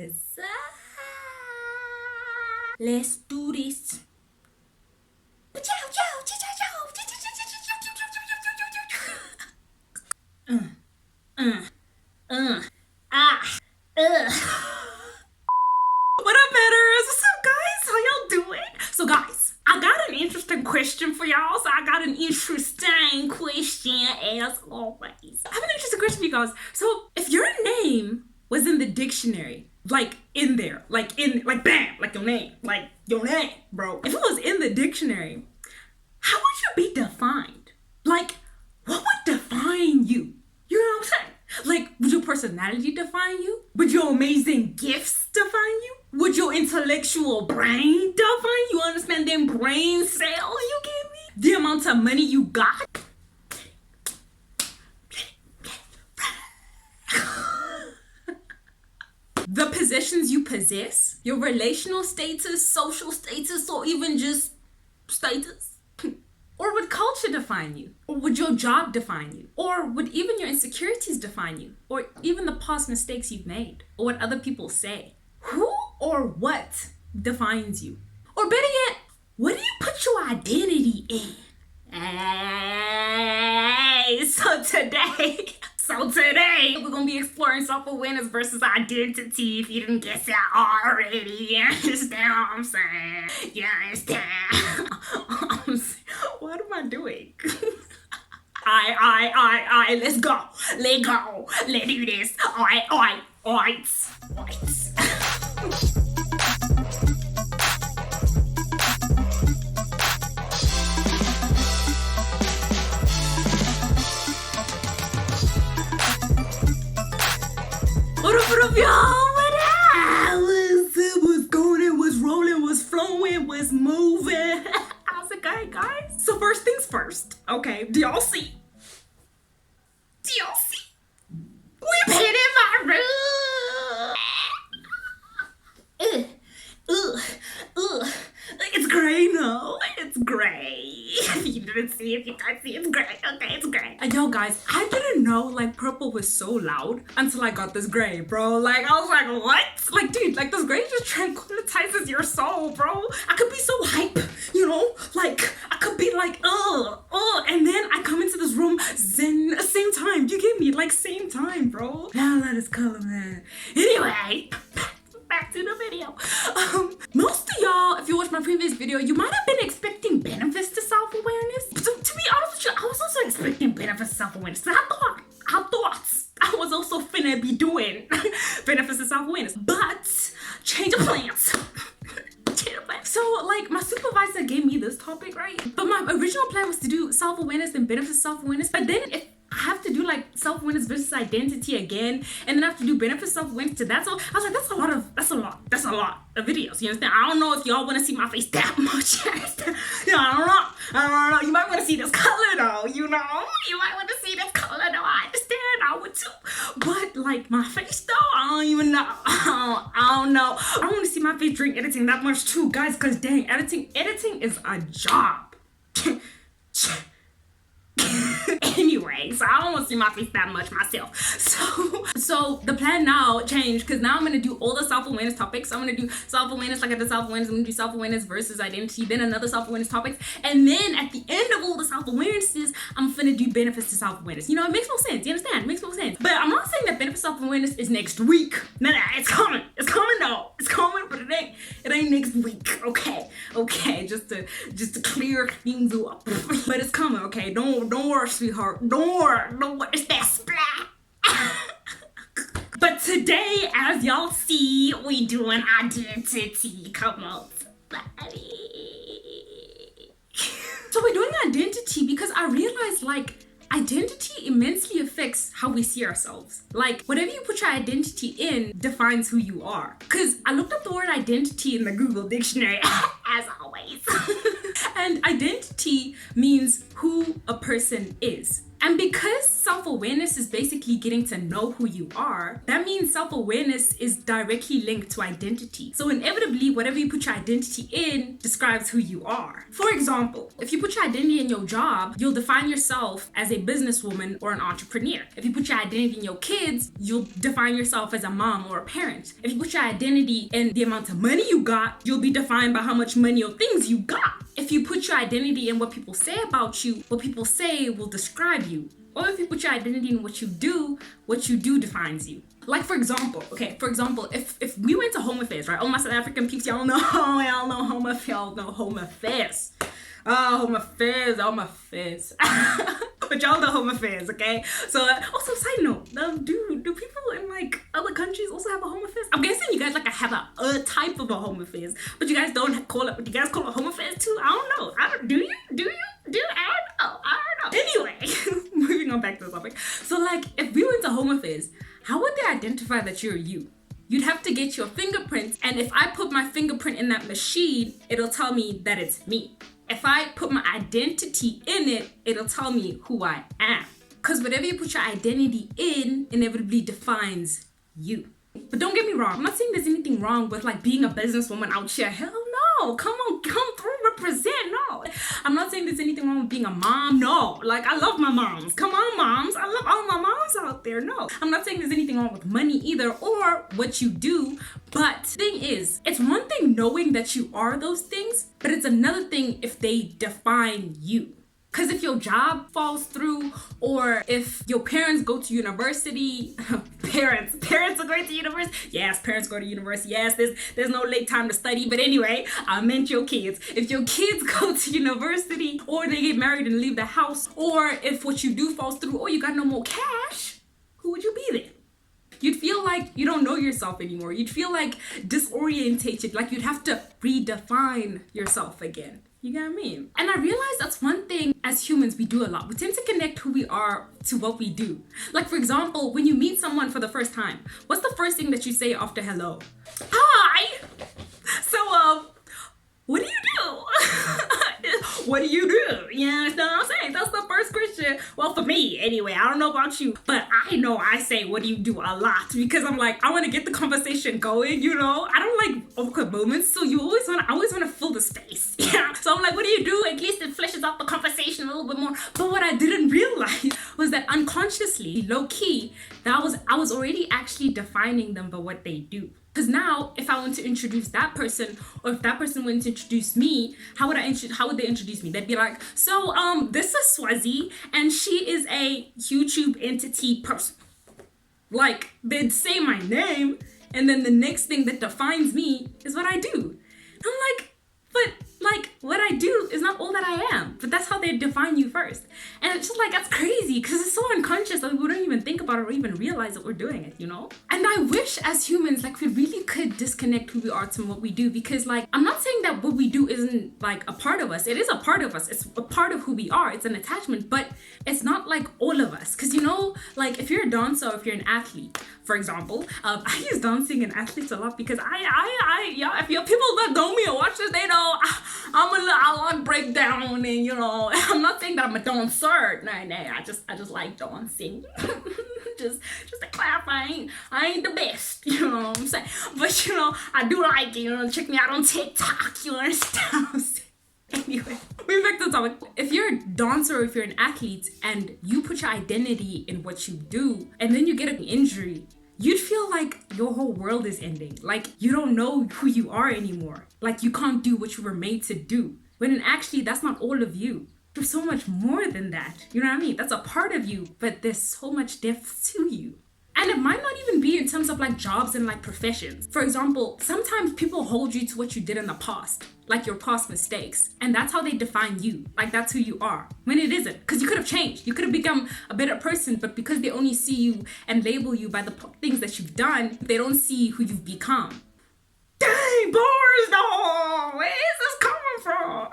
What's up? Let's do this. What up, matters? What's up, guys? How y'all doing? So, guys, I got an interesting question for y'all. So, I got an interesting question as always. I have an interesting question for you guys. So, if your name was in the dictionary, like in there, like bam, like your name, bro. If it was in the dictionary, how would you be defined? Like, what would define you? You know what I'm saying? Like, would your personality define you? Would your amazing gifts define you? Would your intellectual brain define you? Understand them brain cells, you get me? The amount of money you got? The possessions you possess? Your relational status, social status, or even just status? Or would culture define you? Or would your job define you? Or would even your insecurities define you? Or even the past mistakes you've made? Or what other people say? Who or what defines you? Or better yet, what do you put your identity in? Hey, so today we're gonna be exploring self-awareness versus identity. If you didn't guess it already, you understand what I'm saying? You understand? What am I doing? Let's go. Let's do this. Alright. What up, y'all? What up? What's going? What's rolling? What's flowing? What's moving? How's it going, guys? So first things first, okay? Do y'all see? We painted my room. It's gray now. It's gray. If you didn't see, if you can't see, it's gray. Okay, it's gray. And yo, guys, I didn't know like purple was so loud until I got this gray, bro. Like, I was like, what? Like, dude, like this gray just tranquilizes your soul, bro. I could be so hype, you know? Like, I could be like, and then I come into this room, zen, same time. You get me? Like, same time, bro. Now let us color, man. Anyway, back to the video. Most of y'all, if you watched my previous video, you might have been expecting benefits to self-awareness. To be honest with you, I was also expecting benefits to self-awareness. I thought I was also finna be doing benefits to self-awareness. But change of plans. So, like, my supervisor gave me this topic, right? But my original plan was to do self-awareness and benefits to self-awareness. But then if I have to do like self-awareness versus identity again, and then I have to do benefits self-awareness to that. So I was like, that's a lot of videos. You understand? I don't know if y'all want to see my face that much. You know, I don't know. You might want to see this color though. You know, you might want to see this color though. I understand. I would too. But like my face though, I don't even know. I don't know. I don't want to see my face during editing that much too, guys. Cause dang, editing is a job. Anyway, so I don't want to see my face that much myself. So the plan now changed because now I'm going to do all the self-awareness topics. So I'm going to do self-awareness like I did self-awareness. I'm going to do self-awareness versus identity, then another self-awareness topics. And then at the end of all the self-awarenesses, I'm going to do benefits to self-awareness. You know, it makes no sense. You understand? It makes no sense. But I'm not saying that benefits to self-awareness is next week. No, it's coming. It's coming though. It's coming, but it ain't next week. Okay. Just to clear things up. But it's coming, okay? Don't worry, sweetheart. Don't worry. It's that splat. But today, as y'all see, we doing identity. Come on, somebody. So we're doing identity because I realized like identity immensely affects how we see ourselves. Like whatever you put your identity in defines who you are. Cause I looked up the word identity in the Google dictionary as always. And identity means who a person is. And because self-awareness is basically getting to know who you are, that means self-awareness is directly linked to identity. So inevitably, whatever you put your identity in describes who you are. For example, if you put your identity in your job, you'll define yourself as a businesswoman or an entrepreneur. If you put your identity in your kids, you'll define yourself as a mom or a parent. If you put your identity in the amount of money you got, you'll be defined by how much money or things you got. If you put your identity in what people say about you, what people say will describe you. Or if you put your identity in what you do defines you. Like for example, if we went to Home Affairs, right? All my South African peeps, y'all know Home Affairs. Oh, Home Affairs. But y'all know Home Affairs, okay? So also side note, do people in like other countries also have a Home Affairs? I'm guessing you guys like have a type of a Home Affairs, but you guys don't call it. You guys call it Home Affairs too? I don't know. Do you? I don't know. Anyway, moving on back to the topic. So like, if we went to Home Affairs, how would they identify that you're you? You'd have to get your fingerprints, and if I put my fingerprint in that machine, it'll tell me that it's me. If I put my identity in it, it'll tell me who I am. Because whatever you put your identity in inevitably defines you. But don't get me wrong, I'm not saying there's anything wrong with like being a businesswoman out here. Hell no, come through, represent. No, I'm not saying there's anything wrong with being a mom. No, like I love my moms. Come on, moms. I love all my moms out there. No, I'm not saying there's anything wrong with money either or what you do. But the thing is, it's one thing knowing that you are those things, but it's another thing if they define you. Because if your job falls through, or if your parents go to university, parents are going to university. Yes, parents go to university. Yes, there's no late time to study. But anyway, I meant your kids. If your kids go to university, or they get married and leave the house, or if what you do falls through, or you got no more cash, who would you be then? You'd feel like you don't know yourself anymore. You'd feel like disorientated, like you'd have to redefine yourself again. You get what I mean? And I realize that's one thing as humans we do a lot. We tend to connect who we are to what we do. Like for example, when you meet someone for the first time, what's the first thing that you say after hello? Hi! So, what do you do? What do you do? You know what I'm saying? That's the first question. Well, for me, anyway, I don't know about you, but I know I say, what do you do a lot? Because I'm like, I want to get the conversation going, you know? I don't like awkward moments, so I always want to fill the space. Yeah. So I'm like, what do you do? At least it fleshes out the conversation a little bit more. But what I didn't realize was that unconsciously, low key, that I was already actually defining them by what they do. Because now, if I want to introduce that person, or if that person wanted to introduce me, how would they introduce me? They'd be like, so, this is Swazi, and she is a YouTube entity person. Like, they'd say my name, and then the next thing that defines me is what I do. And I'm like, but like, what I do is not all that I am, but that's how they define you first. And it's just like, that's crazy, because it's so unconscious that we don't even think about it or even realize that we're doing it, you know? And I wish as humans, like we really could disconnect who we are to what we do, because like, I'm not saying that what we do isn't like a part of us. It is a part of us. It's a part of who we are. It's an attachment, but it's not like all of us. Because you know, like if you're a dancer, or if you're an athlete, for example, I use dancing and athletes a lot because yeah, if your people that know me or watch this, they know I want break down, and you know, I'm not saying that I'm a dancer. No, I just like dancing. just to clarify, I ain't the best, you know what I'm saying? But you know, I do like it, you know, check me out on TikTok, you understand what I'm saying? Anyway, moving back to the topic. If you're a dancer or if you're an athlete and you put your identity in what you do and then you get an injury, you'd feel like your whole world is ending. Like you don't know who you are anymore. Like you can't do what you were made to do. When actually that's not all of you. There's so much more than that. You know what I mean? That's a part of you, but there's so much depth to you. And it might not even be in terms of like jobs and like professions. For example, sometimes people hold you to what you did in the past, like your past mistakes. And that's how they define you. Like that's who you are. When it isn't. Because you could have changed. You could have become a better person, but because they only see you and label you by the things that you've done, they don't see who you've become. Dang, bars, no! Where is this coming from?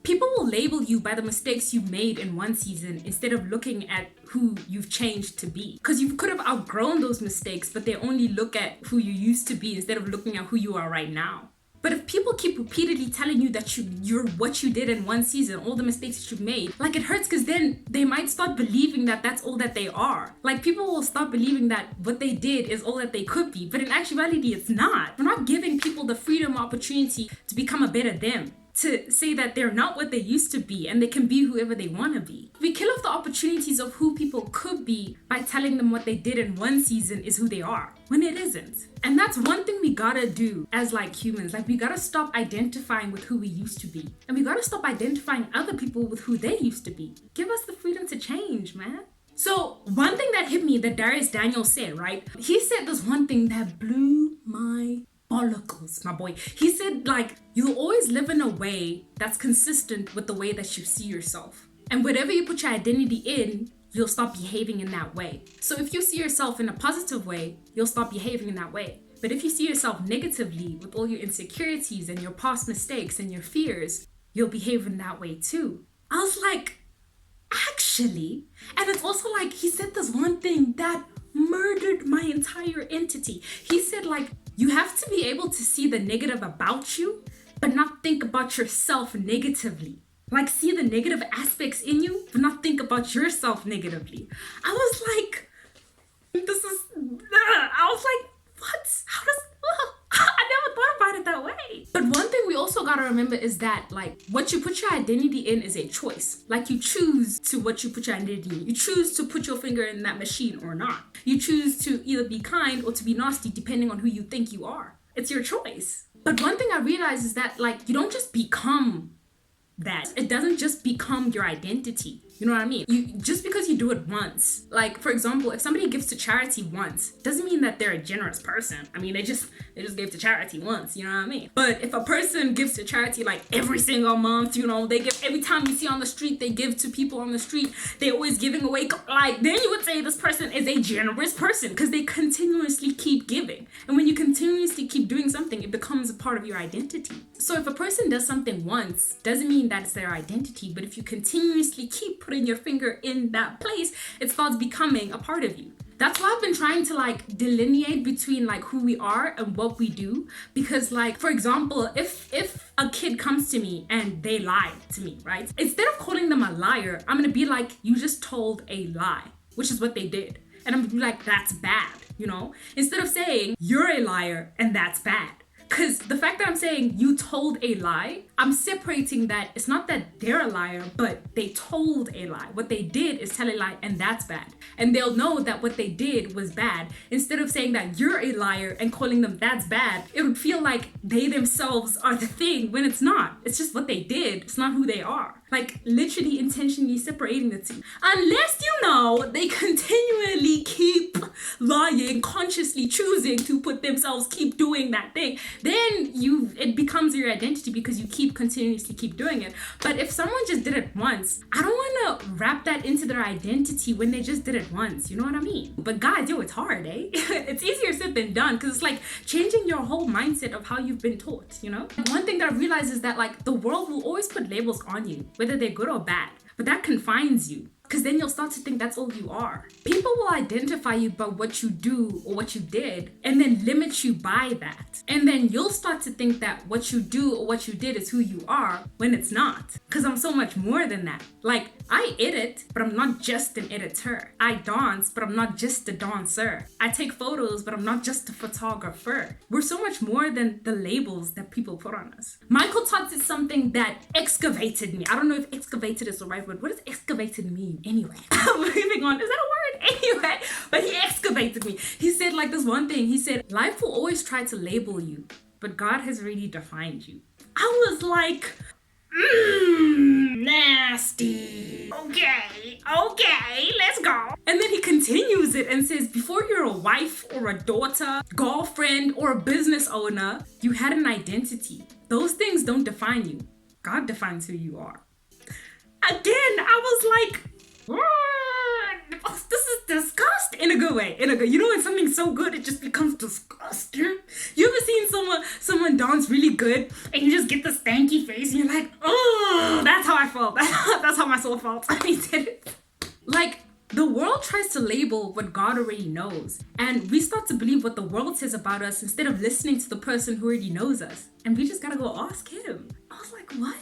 People will label you by the mistakes you made in one season instead of looking at who you've changed to be. Because you could have outgrown those mistakes, but they only look at who you used to be instead of looking at who you are right now. But if people keep repeatedly telling you that you're what you did in one season, all the mistakes that you've made, like it hurts because then they might start believing that that's all that they are. Like people will start believing that what they did is all that they could be, but in actuality, it's not. We're not giving people the freedom or opportunity to become a better them, to say that they're not what they used to be and they can be whoever they want to be. We kill off the opportunities of who people could be by telling them what they did in one season is who they are, when it isn't. And that's one thing we gotta do as like humans. Like we gotta stop identifying with who we used to be. And we gotta stop identifying other people with who they used to be. Give us the freedom to change, man. So one thing that hit me that Darius Daniel said, right? He said this one thing that blew my bollicles, my boy. He said like, you'll always live in a way that's consistent with the way that you see yourself. And whatever you put your identity in, you'll start behaving in that way. So if you see yourself in a positive way, you'll start behaving in that way. But if you see yourself negatively with all your insecurities and your past mistakes and your fears, you'll behave in that way too. I was like, actually, and it's also like, he said this one thing that murdered my entire entity. He said like, you have to be able to see the negative about you, but not think about yourself negatively. Like see the negative aspects in you, but not think about yourself negatively. I was like, I was like, what? How does, I never thought about it that way. But one thing we also gotta remember is that like what you put your identity in is a choice. Like you choose to what you put your identity in. You choose to put your finger in that machine or not. You choose to either be kind or to be nasty depending on who you think you are. It's your choice. But one thing I realized is that like you don't just become that. It doesn't just become your identity. You know what I mean? Just because you do it once. Like, for example, if somebody gives to charity once, doesn't mean that they're a generous person. I mean, they just gave to charity once, you know what I mean? But if a person gives to charity like every single month, you know, they give every time you see on the street, they give to people on the street, they're always giving away, like, then you would say this person is a generous person because they continuously keep giving. And when you continuously keep doing something, it becomes a part of your identity. So if a person does something once, doesn't mean that it's their identity, but if you continuously keep putting your finger in that place, it starts becoming a part of you. That's why I've been trying to like delineate between like who we are and what we do. Because like, for example, if a kid comes to me and they lie to me, right? Instead of calling them a liar, I'm gonna be like, you just told a lie, which is what they did. And I'm gonna be like, that's bad, you know? Instead of saying, you're a liar and that's bad. Because the fact that I'm saying you told a lie, I'm separating that. It's not that they're a liar, but they told a lie. What they did is tell a lie, and that's bad. And they'll know that what they did was bad. Instead of saying that you're a liar and calling them that's bad, it would feel like they themselves are the thing when it's not. It's just what they did. It's not who they are. Like literally intentionally separating the two. Unless you know they continually keep lying, consciously choosing to put themselves, keep doing that thing, then it becomes your identity because you continuously keep doing it. But if someone just did it once, I don't want to wrap that into their identity when they just did it once. You know what I mean? But guys, it's hard, eh? It's easier said than done because it's like changing your whole mindset of how you've been taught, you know? One thing that I realized is that like the world will always put labels on you, whether they're good or bad, but that confines you. Because then you'll start to think that's all you are. People will identify you by what you do or what you did and then limit you by that. And then you'll start to think that what you do or what you did is who you are when it's not. Because I'm so much more than that. Like, I edit, but I'm not just an editor. I dance, but I'm not just a dancer. I take photos, but I'm not just a photographer. We're so much more than the labels that people put on us. Michael Todd did something that excavated me. I don't know if excavated is the right word. What does excavated mean? Anyway, moving on. Is that a word? Anyway, but he excavated me. He said like this one thing. He said, life will always try to label you, but God has already defined you. I was like, nasty. Okay, let's go. And then he continues it and says, before you're a wife or a daughter, girlfriend, or a business owner, you had an identity. Those things don't define you. God defines who you are. Again, I was like, this is disgusting in a good way. You know when something's so good it just becomes disgusting? You ever seen someone dance really good and you just get the stanky face and you're like, oh, that's how I felt. That's how my soul felt. I did it. Like, The world tries to label what God already knows, and we start to believe what the world says about us instead of listening to the person who already knows us. And we just gotta go ask him. I was like, what?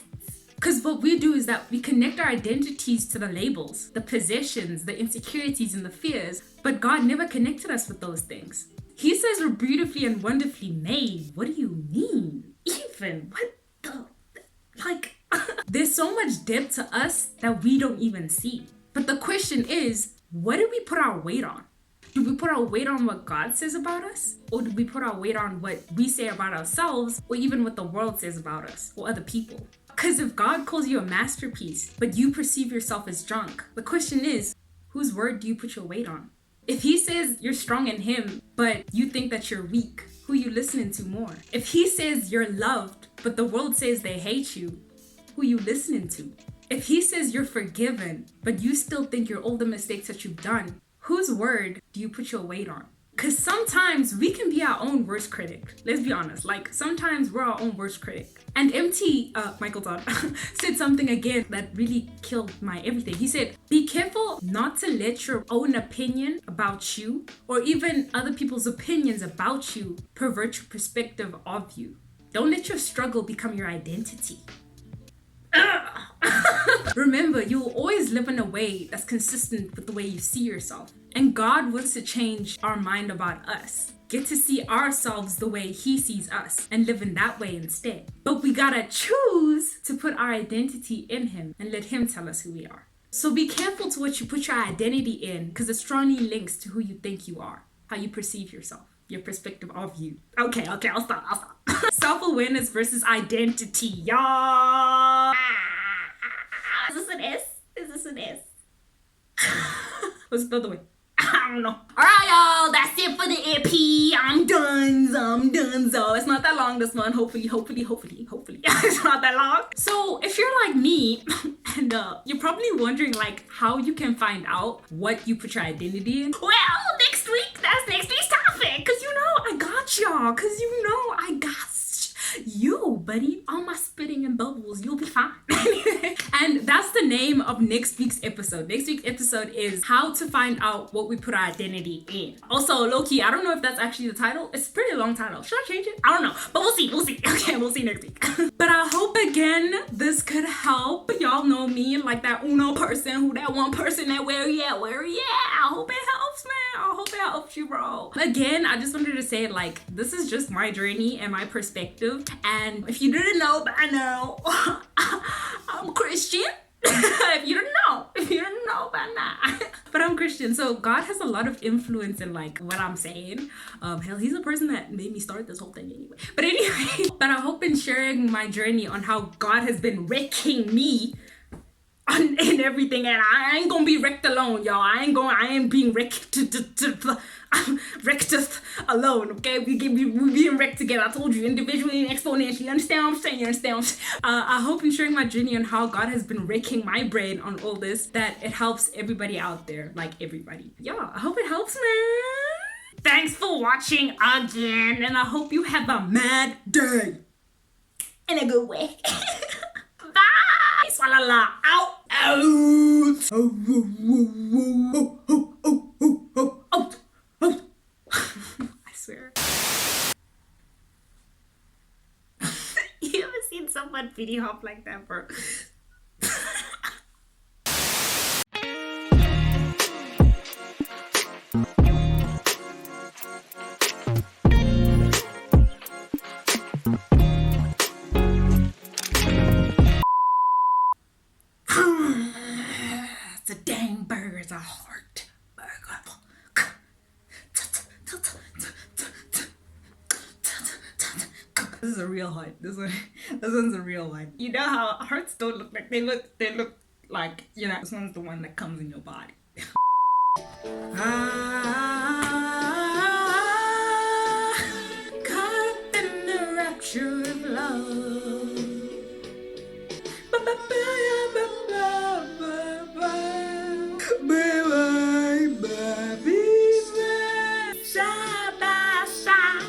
Because what we do is that we connect our identities to the labels, the possessions, the insecurities, and the fears, but God never connected us with those things. He says we're beautifully and wonderfully made. What do you mean? Even, what the, like, there's so much depth to us that we don't even see. But the question is, what do we put our weight on? Do we put our weight on what God says about us? Or do we put our weight on what we say about ourselves, or even what the world says about us or other people? Because if God calls you a masterpiece, but you perceive yourself as junk, the question is, whose word do you put your weight on? If he says you're strong in him, but you think that you're weak, who are you listening to more? If he says you're loved, but the world says they hate you, who are you listening to? If he says you're forgiven, but you still think you're all the mistakes that you've done, whose word do you put your weight on? Because sometimes we can be our own worst critic. Let's be honest. Like, sometimes we're our own worst critic. And Michael Todd, said something again that really killed my everything. He said, be careful not to let your own opinion about you, or even other people's opinions about you, pervert your perspective of you. Don't let your struggle become your identity. Remember, you will always live in a way that's consistent with the way you see yourself. And God wants to change our mind about us. Get to see ourselves the way he sees us and live in that way instead. But we gotta choose to put our identity in him and let him tell us who we are. So be careful to what you put your identity in, because it strongly links to who you think you are, how you perceive yourself, your perspective of you. Okay, I'll stop. Self-awareness versus identity, y'all. Is this an S? Is this an S? What's the other way? I don't know. Alright, y'all, that's it for the EP. I'm done. So it's not that long, this one. Hopefully. It's not that long. So if you're like me, and you're probably wondering like how you can find out what you put your identity in. Well, next week, that's next week's topic. Cause you know I got y'all. Cause you know I got you, buddy. All my spitting and bubbles, you'll be fine. And that's the name of next week's episode. Next week's episode is how to find out what we put our identity in. Also, low-key, I don't know if that's actually the title. It's a pretty long title. Should I change it? I don't know, but we'll see. Okay, we'll see next week. But I hope again this could help. Y'all know me, like that Uno person, that one person that where you at? I hope it helps, man. I hope it helps you, bro. Again, I just wanted to say, like, this is just my journey and my perspective. And if you didn't know by now, I'm Christian. If you didn't know by now. But I'm Christian, so God has a lot of influence in like what I'm saying. Hell, he's the person that made me start this whole thing anyway. But I hope in sharing my journey on how God has been wrecking me in everything, and I ain't gonna be wrecked alone, y'all. I ain't being wrecked wrecked alone, okay? We being wrecked together. I told you, individually and exponentially. You understand what I'm saying? You understand? I hope in sharing my journey on how God has been wrecking my brain on all this, that it helps everybody out there, like everybody. Yeah, I hope it helps, man. Thanks for watching again, and I hope you have a mad day in a good way. Bye. Swalala out. Out. I swear. You ever seen someone video hop like that, bro? It's a dang burger, it's a heart burger. This is a real heart. This one's a real one. You know how hearts don't look like they look like, you know, this one's the one that comes in your body. Caught up in the rapture of love. Side by side.